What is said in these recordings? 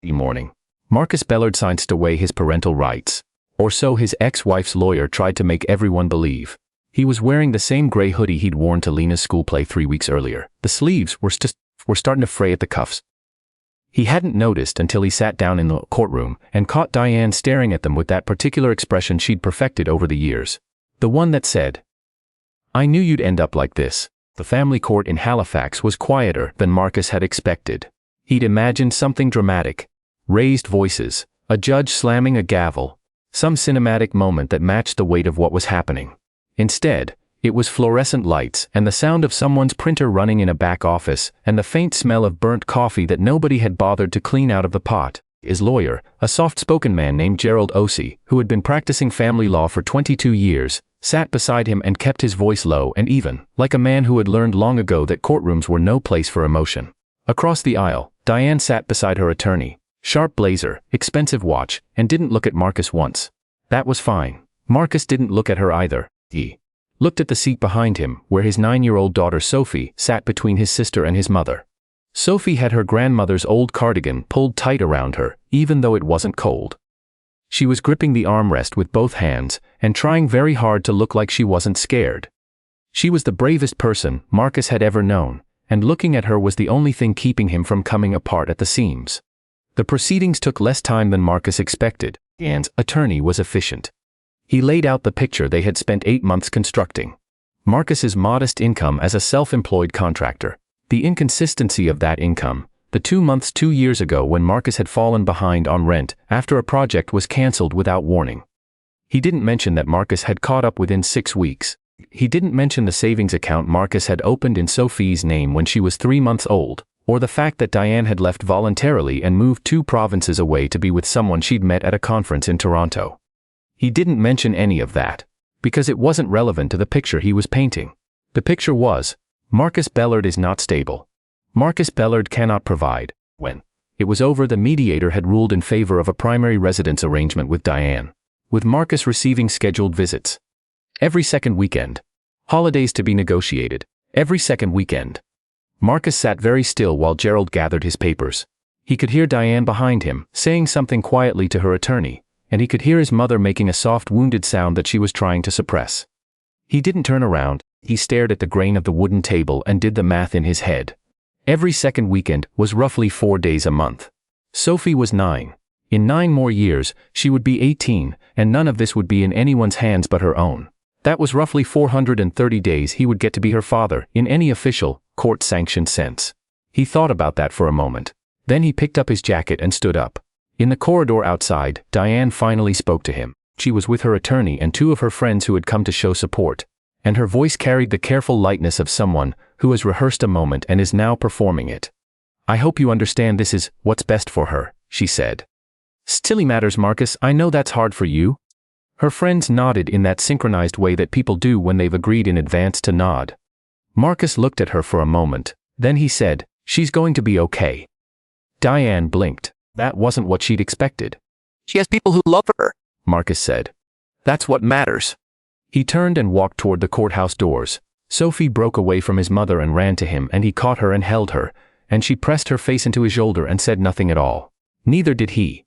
morning. Marcus Bellard signed away his parental rights. Or so his ex-wife's lawyer tried to make everyone believe. He was wearing the same gray hoodie he'd worn to Lena's school play 3 weeks earlier. The sleeves were starting to fray at the cuffs. He hadn't noticed until he sat down in the courtroom and caught Diane staring at them with that particular expression she'd perfected over the years. The one that said, "I knew you'd end up like this." The family court in Halifax was quieter than Marcus had expected. He'd imagined something dramatic. Raised voices, a judge slamming a gavel, some cinematic moment that matched the weight of what was happening. Instead, it was fluorescent lights and the sound of someone's printer running in a back office and the faint smell of burnt coffee that nobody had bothered to clean out of the pot. His lawyer, a soft-spoken man named Gerald Ossie, who had been practicing family law for 22 years, sat beside him and kept his voice low and even, like a man who had learned long ago that courtrooms were no place for emotion. Across the aisle, Diane sat beside her attorney. Sharp blazer, expensive watch, and didn't look at Marcus once. That was fine. Marcus didn't look at her either. He looked at the seat behind him, where his 9-year-old daughter Sophie sat between his sister and his mother. Sophie had her grandmother's old cardigan pulled tight around her, even though it wasn't cold. She was gripping the armrest with both hands and trying very hard to look like she wasn't scared. She was the bravest person Marcus had ever known, and looking at her was the only thing keeping him from coming apart at the seams. The proceedings took less time than Marcus expected. Diane's attorney was efficient. He laid out the picture they had spent 8 months constructing. Marcus's modest income as a self-employed contractor. The inconsistency of that income. The 2 months 2 years ago when Marcus had fallen behind on rent after a project was cancelled without warning. He didn't mention that Marcus had caught up within 6 weeks. He didn't mention the savings account Marcus had opened in Sophie's name when she was 3 months old, or the fact that Diane had left voluntarily and moved 2 provinces away to be with someone she'd met at a conference in Toronto. He didn't mention any of that, because it wasn't relevant to the picture he was painting. The picture was, Marcus Bellard is not stable. Marcus Bellard cannot provide. When it was over, the mediator had ruled in favor of a primary residence arrangement with Diane, with Marcus receiving scheduled visits every second weekend. Holidays to be negotiated every second weekend. Marcus sat very still while Gerald gathered his papers. He could hear Diane behind him, saying something quietly to her attorney, and he could hear his mother making a soft wounded sound that she was trying to suppress. He didn't turn around. He stared at the grain of the wooden table and did the math in his head. Every second weekend was roughly 4 days a month. Sophie was 9. In 9 more years, she would be 18, and none of this would be in anyone's hands but her own. That was roughly 430 days he would get to be her father, in any official, court-sanctioned sense. He thought about that for a moment. Then he picked up his jacket and stood up. In the corridor outside, Diane finally spoke to him. She was with her attorney and 2 of her friends who had come to show support, and her voice carried the careful lightness of someone who has rehearsed a moment and is now performing it. "I hope you understand this is what's best for her," she said. "Silly matters, Marcus, I know that's hard for you." Her friends nodded in that synchronized way that people do when they've agreed in advance to nod. Marcus looked at her for a moment, then he said, "She's going to be okay." Diane blinked. That wasn't what she'd expected. "She has people who love her," Marcus said. "That's what matters." He turned and walked toward the courthouse doors. Sophie broke away from his mother and ran to him, and he caught her and held her, and she pressed her face into his shoulder and said nothing at all. Neither did he.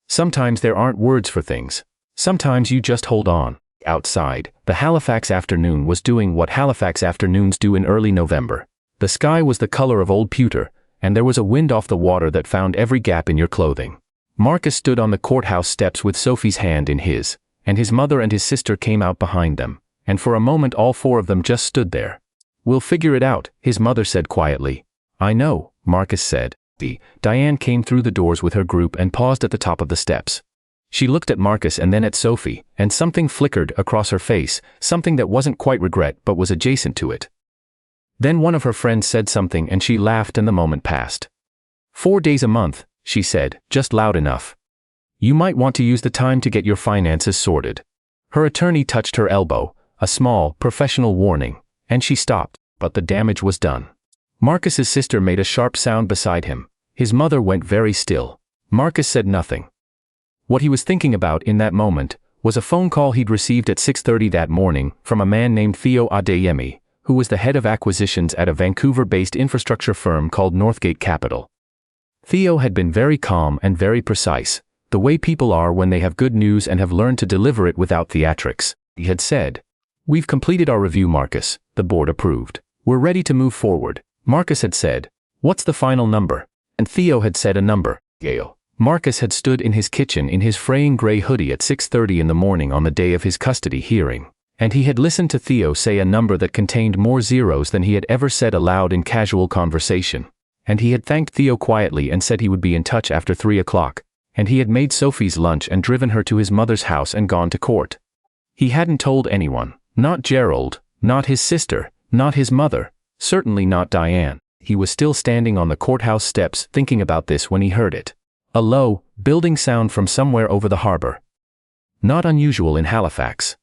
Sometimes there aren't words for things. Sometimes you just hold on. Outside, the Halifax afternoon was doing what Halifax afternoons do in early November. The sky was the color of old pewter, and there was a wind off the water that found every gap in your clothing. Marcus stood on the courthouse steps with Sophie's hand in his, and his mother and his sister came out behind them, and for a moment all 4 of them just stood there. "We'll figure it out," his mother said quietly. "I know," Marcus said. Diane came through the doors with her group and paused at the top of the steps. She looked at Marcus and then at Sophie, and something flickered across her face, something that wasn't quite regret but was adjacent to it. Then one of her friends said something and she laughed and the moment passed. 4 days a month, she said, just loud enough. "You might want to use the time to get your finances sorted." Her attorney touched her elbow, a small, professional warning, and she stopped, but the damage was done. Marcus's sister made a sharp sound beside him. His mother went very still. Marcus said nothing. What he was thinking about in that moment was a phone call he'd received at 6:30 that morning from a man named Theo Adeyemi, who was the head of acquisitions at a Vancouver-based infrastructure firm called Northgate Capital. Theo had been very calm and very precise, the way people are when they have good news and have learned to deliver it without theatrics. He had said, "We've completed our review, Marcus. The board approved. We're ready to move forward." Marcus had said, "What's the final number?" And Theo had said a number. Gale. Marcus had stood in his kitchen in his fraying gray hoodie at 6:30 in the morning on the day of his custody hearing, and he had listened to Theo say a number that contained more zeros than he had ever said aloud in casual conversation. And he had thanked Theo quietly and said he would be in touch after 3 o'clock, and he had made Sophie's lunch and driven her to his mother's house and gone to court. He hadn't told anyone, not Gerald, not his sister, not his mother, certainly not Diane. He was still standing on the courthouse steps thinking about this when he heard it. A low, building sound from somewhere over the harbor. Not unusual in Halifax.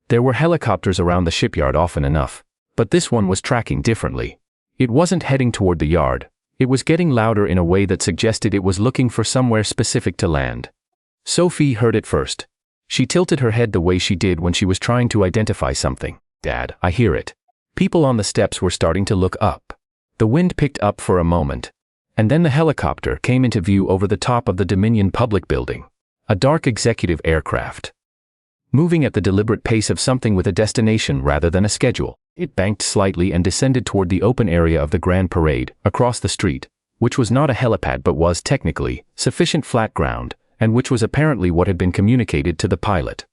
There were helicopters around the shipyard often enough, but this one was tracking differently. It wasn't heading toward the yard. It was getting louder in a way that suggested it was looking for somewhere specific to land. Sophie heard it first. She tilted her head the way she did when she was trying to identify something. "Dad, I hear it." People on the steps were starting to look up. The wind picked up for a moment, and then the helicopter came into view over the top of the Dominion Public Building. A dark executive aircraft. Moving at the deliberate pace of something with a destination rather than a schedule, it banked slightly and descended toward the open area of the Grand Parade, across the street, which was not a helipad but was, technically, sufficient flat ground, and which was apparently what had been communicated to the pilot.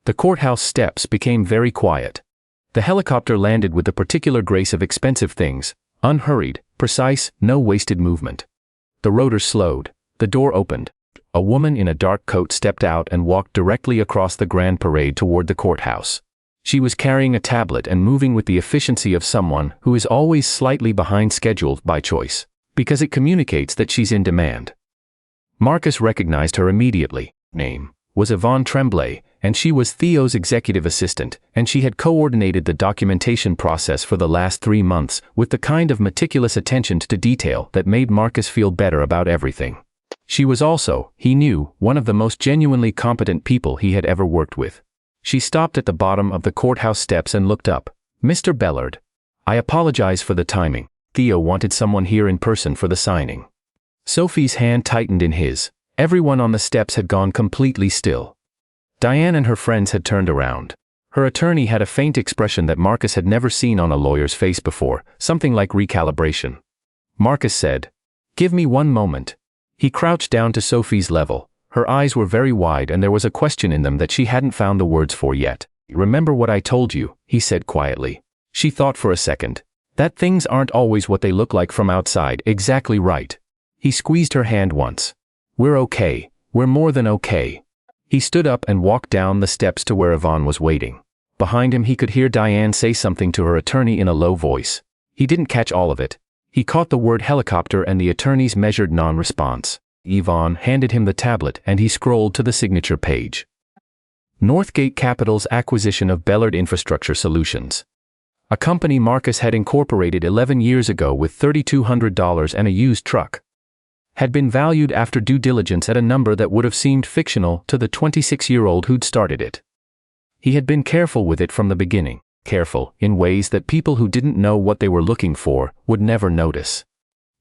The courthouse steps became very quiet. The helicopter landed with the particular grace of expensive things, unhurried, precise, no wasted movement. The rotors slowed. The door opened. A woman in a dark coat stepped out and walked directly across the Grand Parade toward the courthouse. She was carrying a tablet and moving with the efficiency of someone who is always slightly behind schedule by choice, because it communicates that she's in demand. Marcus recognized her immediately. Name was Yvonne Tremblay, and she was Theo's executive assistant, and she had coordinated the documentation process for the last 3 months with the kind of meticulous attention to detail that made Marcus feel better about everything. She was also, he knew, one of the most genuinely competent people he had ever worked with. She stopped at the bottom of the courthouse steps and looked up. "Mr. Bellard, I apologize for the timing. Theo wanted someone here in person for the signing." Sophie's hand tightened in his. Everyone on the steps had gone completely still. Diane and her friends had turned around. Her attorney had a faint expression that Marcus had never seen on a lawyer's face before, something like recalibration. Marcus said, "Give me one moment." He crouched down to Sophie's level. Her eyes were very wide and there was a question in them that she hadn't found the words for yet. "Remember what I told you," he said quietly. She thought for a second. "That things aren't always what they look like from outside." "Exactly right." He squeezed her hand once. "We're okay. We're more than okay." He stood up and walked down the steps to where Yvonne was waiting. Behind him he could hear Diane say something to her attorney in a low voice. He didn't catch all of it. He caught the word helicopter and the attorney's measured non-response. Yvonne handed him the tablet and he scrolled to the signature page. Northgate Capital's acquisition of Bellard Infrastructure Solutions. A company Marcus had incorporated 11 years ago with $3,200 and a used truck. Had been valued after due diligence at a number that would have seemed fictional to the 26-year-old who'd started it. He had been careful with it from the beginning, careful in ways that people who didn't know what they were looking for would never notice.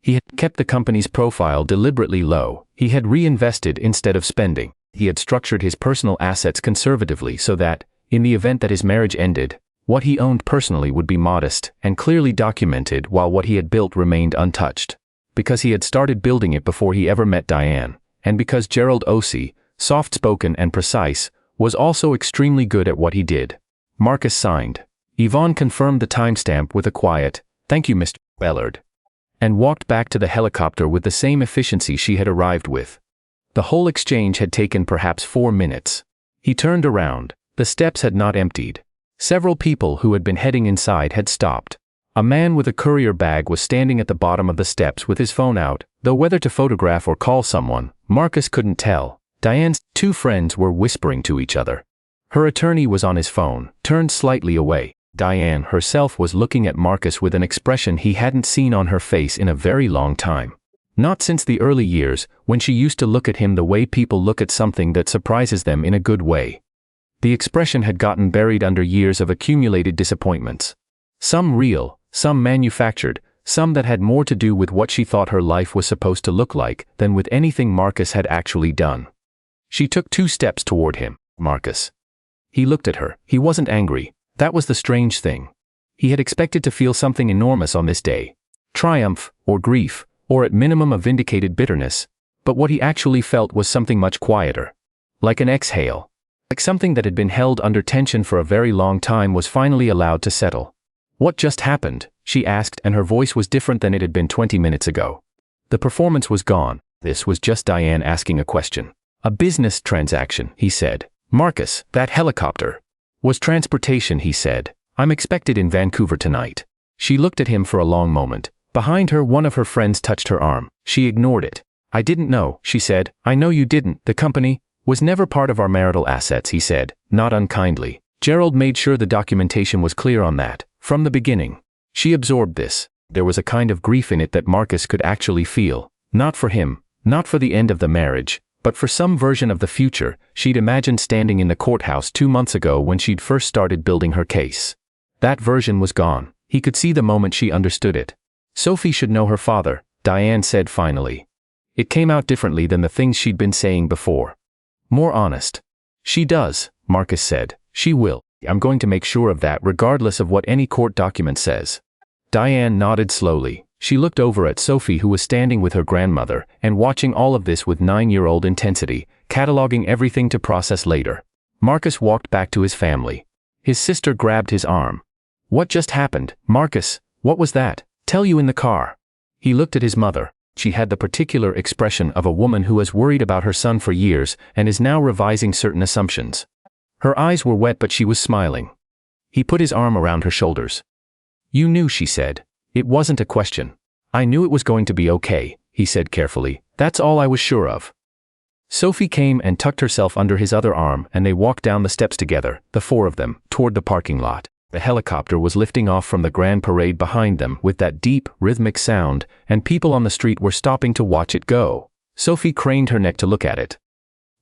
He had kept the company's profile deliberately low. He had reinvested instead of spending. He had structured his personal assets conservatively so that, in the event that his marriage ended, what he owned personally would be modest and clearly documented while what he had built remained untouched. Because he had started building it before he ever met Diane, and because Gerald Ossie, soft-spoken and precise, was also extremely good at what he did. Marcus signed. Yvonne confirmed the timestamp with a quiet, "Thank you, Mr. Bellard," and walked back to the helicopter with the same efficiency she had arrived with. The whole exchange had taken perhaps 4 minutes. He turned around. The steps had not emptied. Several people who had been heading inside had stopped. A man with a courier bag was standing at the bottom of the steps with his phone out, though whether to photograph or call someone, Marcus couldn't tell. Diane's 2 friends were whispering to each other. Her attorney was on his phone, turned slightly away. Diane herself was looking at Marcus with an expression he hadn't seen on her face in a very long time. Not since the early years, when she used to look at him the way people look at something that surprises them in a good way. The expression had gotten buried under years of accumulated disappointments. Some real, some manufactured, some that had more to do with what she thought her life was supposed to look like than with anything Marcus had actually done. She took 2 steps toward him. Marcus. He looked at her. He wasn't angry. That was the strange thing. He had expected to feel something enormous on this day. Triumph, or grief, or at minimum a vindicated bitterness. But what he actually felt was something much quieter. Like an exhale. Like something that had been held under tension for a very long time was finally allowed to settle. What just happened? She asked, and her voice was different than it had been 20 minutes ago. The performance was gone. This was just Diane asking a question. A business transaction, he said. Marcus, that helicopter. Was transportation, he said. I'm expected in Vancouver tonight. She looked at him for a long moment. Behind her, one of her friends touched her arm. She ignored it. I didn't know, she said. I know you didn't. The company was never part of our marital assets, he said, not unkindly. Gerald made sure the documentation was clear on that, from the beginning. She absorbed this. There was a kind of grief in it that Marcus could actually feel. Not for him, not for the end of the marriage, but for some version of the future she'd imagined standing in the courthouse 2 months ago when she'd first started building her case. That version was gone. He could see the moment she understood it. Sophie should know her father, Diane said finally. It came out differently than the things she'd been saying before. More honest. She does, Marcus said. She will. I'm going to make sure of that regardless of what any court document says. Diane nodded slowly. She looked over at Sophie, who was standing with her grandmother and watching all of this with 9-year-old intensity, cataloging everything to process later. Marcus walked back to his family. His sister grabbed his arm. What just happened, Marcus? What was that? Tell you in the car. He looked at his mother. She had the particular expression of a woman who has worried about her son for years and is now revising certain assumptions. Her eyes were wet, but she was smiling. He put his arm around her shoulders. You knew, she said. It wasn't a question. I knew it was going to be okay, he said carefully. That's all I was sure of. Sophie came and tucked herself under his other arm, and they walked down the steps together, the 4 of them, toward the parking lot. The helicopter was lifting off from the grand parade behind them with that deep, rhythmic sound, and people on the street were stopping to watch it go. Sophie craned her neck to look at it.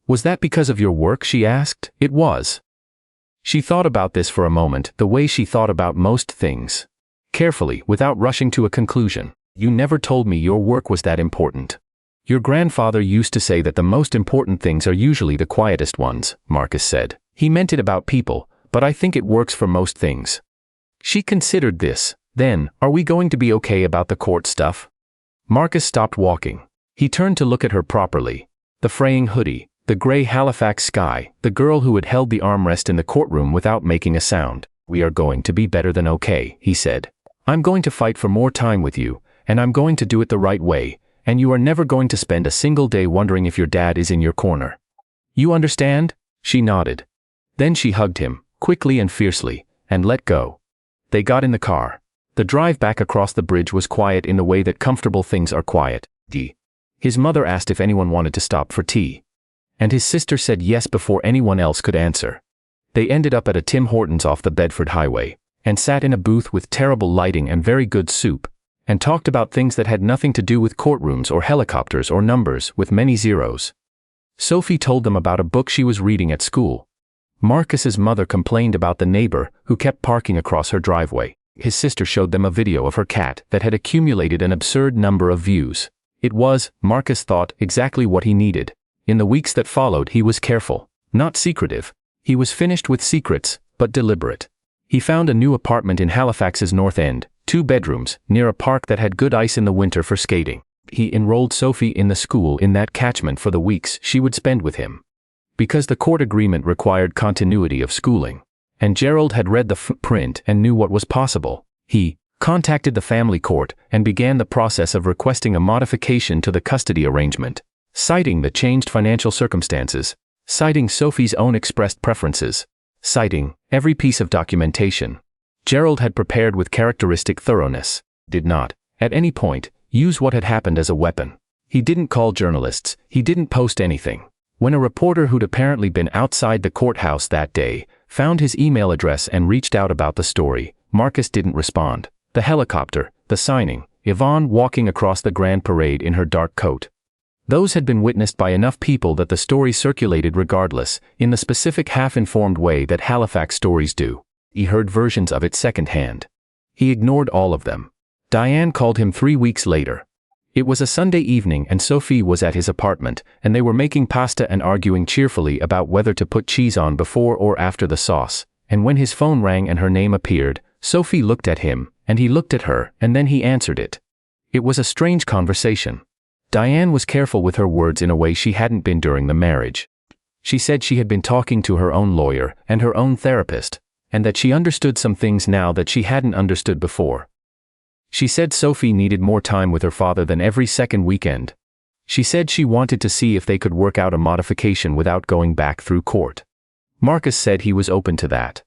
Was that because of your work, she asked. It was. She thought about this for a moment, the way she thought about most things. Carefully, without rushing to a conclusion. You never told me your work was that important. Your grandfather used to say that the most important things are usually the quietest ones, Marcus said. He meant it about people, but I think it works for most things. She considered this. Then, are we going to be okay about the court stuff? Marcus stopped walking. He turned to look at her properly. The fraying hoodie, the gray Halifax sky, the girl who had held the armrest in the courtroom without making a sound. We are going to be better than okay, he said. I'm going to fight for more time with you, and I'm going to do it the right way, and you are never going to spend a single day wondering if your dad is in your corner. You understand? She nodded. Then she hugged him, quickly and fiercely, and let go. They got in the car. The drive back across the bridge was quiet in the way that comfortable things are quiet. His mother asked if anyone wanted to stop for tea. And his sister said yes before anyone else could answer. They ended up at a Tim Hortons off the Bedford Highway, and sat in a booth with terrible lighting and very good soup, and talked about things that had nothing to do with courtrooms or helicopters or numbers with many zeros. Sophie told them about a book she was reading at school. Marcus's mother complained about the neighbor who kept parking across her driveway. His sister showed them a video of her cat that had accumulated an absurd number of views. It was, Marcus thought, exactly what he needed. In the weeks that followed, he was careful, not secretive. He was finished with secrets, but deliberate. He found a new apartment in Halifax's North End, 2 bedrooms, near a park that had good ice in the winter for skating. He enrolled Sophie in the school in that catchment for the weeks she would spend with him. Because the court agreement required continuity of schooling, and Gerald had read the print and knew what was possible, he contacted the family court and began the process of requesting a modification to the custody arrangement, citing the changed financial circumstances, citing Sophie's own expressed preferences, citing every piece of documentation. Gerald had prepared with characteristic thoroughness, did not, at any point, use what had happened as a weapon. He didn't call journalists, he didn't post anything. When a reporter who'd apparently been outside the courthouse that day found his email address and reached out about the story, Marcus didn't respond. The helicopter, the signing, Yvonne walking across the grand parade in her dark coat. Those had been witnessed by enough people that the story circulated regardless, in the specific half-informed way that Halifax stories do. He heard versions of it secondhand. He ignored all of them. Diane called him 3 weeks later. It was a Sunday evening and Sophie was at his apartment, and they were making pasta and arguing cheerfully about whether to put cheese on before or after the sauce, and when his phone rang and her name appeared, Sophie looked at him, and he looked at her, and then he answered it. It was a strange conversation. Diane was careful with her words in a way she hadn't been during the marriage. She said she had been talking to her own lawyer and her own therapist, and that she understood some things now that she hadn't understood before. She said Sophie needed more time with her father than every second weekend. She said she wanted to see if they could work out a modification without going back through court. Marcus said he was open to that.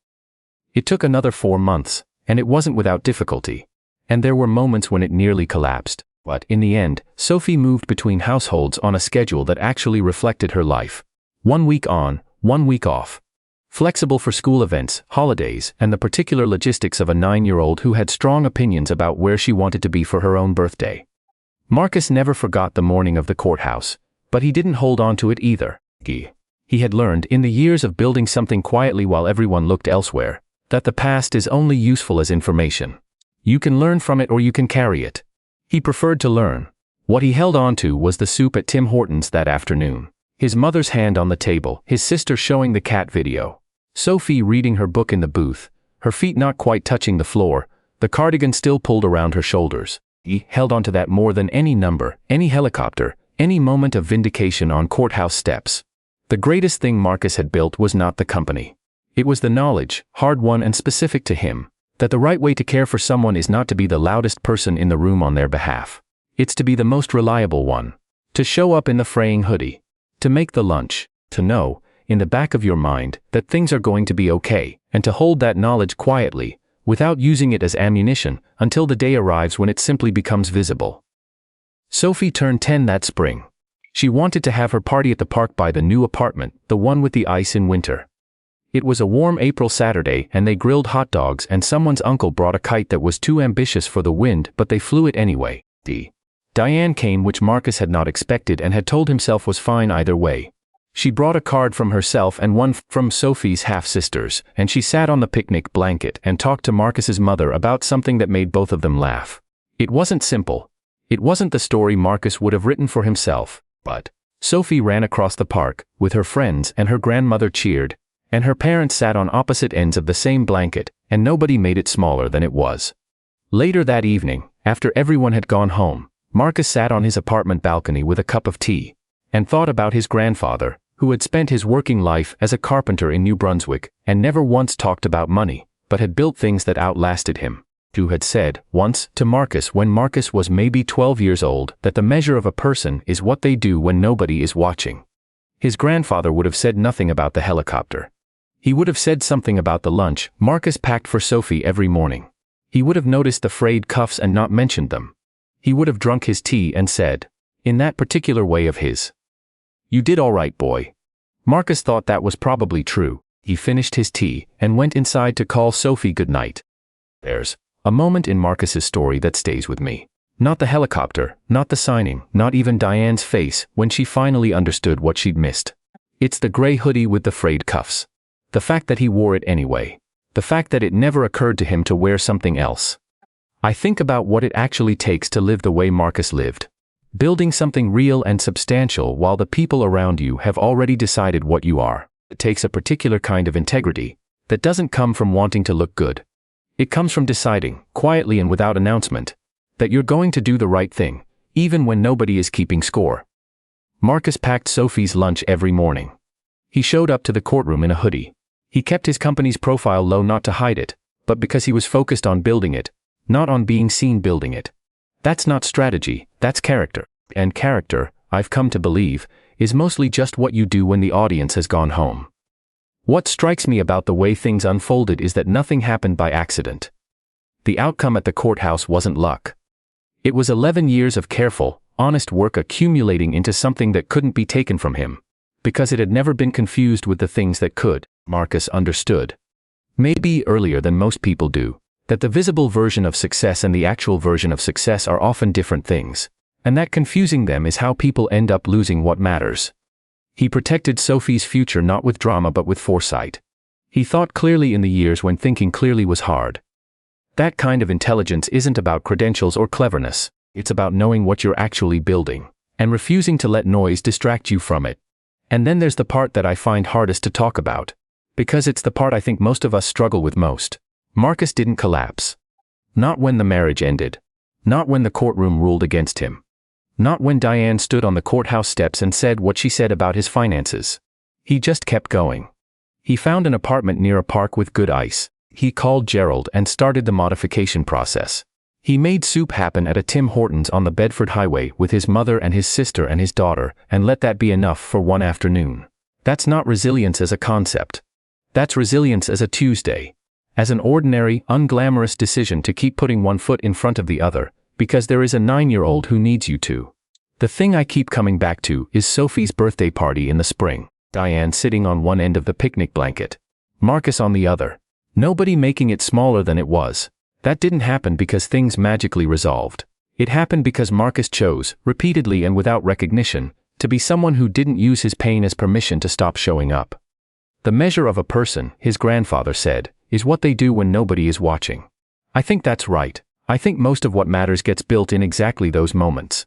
It took another 4 months, and it wasn't without difficulty. And there were moments when it nearly collapsed, but in the end, Sophie moved between households on a schedule that actually reflected her life. 1 week on, 1 week off. Flexible for school events, holidays, and the particular logistics of a 9-year-old who had strong opinions about where she wanted to be for her own birthday. Marcus never forgot the morning of the courthouse, but he didn't hold on to it either. He had learned in the years of building something quietly while everyone looked elsewhere, that the past is only useful as information. You can learn from it or you can carry it. He preferred to learn. What he held on to was the soup at Tim Hortons that afternoon. His mother's hand on the table, his sister showing the cat video. Sophie reading her book in the booth, her feet not quite touching the floor, the cardigan still pulled around her shoulders. He held on to that more than any number, any helicopter, any moment of vindication on courthouse steps. The greatest thing Marcus had built was not the company. It was the knowledge, hard-won and specific to him, that the right way to care for someone is not to be the loudest person in the room on their behalf. It's to be the most reliable one. To show up in the fraying hoodie. To make the lunch. To know, in the back of your mind, that things are going to be okay, and to hold that knowledge quietly, without using it as ammunition, until the day arrives when it simply becomes visible. Sophie turned 10 that spring. She wanted to have her party at the park by the new apartment, the one with the ice in winter. It was a warm April Saturday and they grilled hot dogs and someone's uncle brought a kite that was too ambitious for the wind but they flew it anyway. Diane came, which Marcus had not expected and had told himself was fine either way. She brought a card from herself and one from Sophie's half-sisters, and she sat on the picnic blanket and talked to Marcus's mother about something that made both of them laugh. It wasn't simple. It wasn't the story Marcus would have written for himself, but Sophie ran across the park with her friends and her grandmother cheered, and her parents sat on opposite ends of the same blanket, and nobody made it smaller than it was. Later that evening, after everyone had gone home, Marcus sat on his apartment balcony with a cup of tea, and thought about his grandfather, who had spent his working life as a carpenter in New Brunswick, and never once talked about money, but had built things that outlasted him, who had said, once, to Marcus when Marcus was maybe 12 years old, that the measure of a person is what they do when nobody is watching. His grandfather would have said nothing about the helicopter. He would have said something about the lunch Marcus packed for Sophie every morning. He would have noticed the frayed cuffs and not mentioned them. He would have drunk his tea and said, in that particular way of his, "You did all right, boy." Marcus thought that was probably true. He finished his tea and went inside to call Sophie good night. There's a moment in Marcus's story that stays with me. Not the helicopter, not the signing, not even Diane's face when she finally understood what she'd missed. It's the gray hoodie with the frayed cuffs. The fact that he wore it anyway. The fact that it never occurred to him to wear something else. I think about what it actually takes to live the way Marcus lived. Building something real and substantial while the people around you have already decided what you are. It takes a particular kind of integrity that doesn't come from wanting to look good. It comes from deciding, quietly and without announcement, that you're going to do the right thing, even when nobody is keeping score. Marcus packed Sophie's lunch every morning. He showed up to the courtroom in a hoodie. He kept his company's profile low not to hide it, but because he was focused on building it, not on being seen building it. That's not strategy, that's character. And character, I've come to believe, is mostly just what you do when the audience has gone home. What strikes me about the way things unfolded is that nothing happened by accident. The outcome at the courthouse wasn't luck. It was 11 years of careful, honest work accumulating into something that couldn't be taken from him, because it had never been confused with the things that could. Marcus understood, maybe earlier than most people do, that the visible version of success and the actual version of success are often different things, and that confusing them is how people end up losing what matters. He protected Sophie's future not with drama but with foresight. He thought clearly in the years when thinking clearly was hard. That kind of intelligence isn't about credentials or cleverness. It's about knowing what you're actually building and refusing to let noise distract you from it. And then there's the part that I find hardest to talk about, because it's the part I think most of us struggle with most. Marcus didn't collapse. Not when the marriage ended. Not when the courtroom ruled against him. Not when Diane stood on the courthouse steps and said what she said about his finances. He just kept going. He found an apartment near a park with good ice. He called Gerald and started the modification process. He made soup happen at a Tim Hortons on the Bedford Highway with his mother and his sister and his daughter, and let that be enough for one afternoon. That's not resilience as a concept. That's resilience as a Tuesday. As an ordinary, unglamorous decision to keep putting one foot in front of the other, because there is a 9-year-old who needs you to. The thing I keep coming back to is Sophie's birthday party in the spring. Diane sitting on one end of the picnic blanket. Marcus on the other. Nobody making it smaller than it was. That didn't happen because things magically resolved. It happened because Marcus chose, repeatedly and without recognition, to be someone who didn't use his pain as permission to stop showing up. The measure of a person, his grandfather said, is what they do when nobody is watching. I think that's right. I think most of what matters gets built in exactly those moments.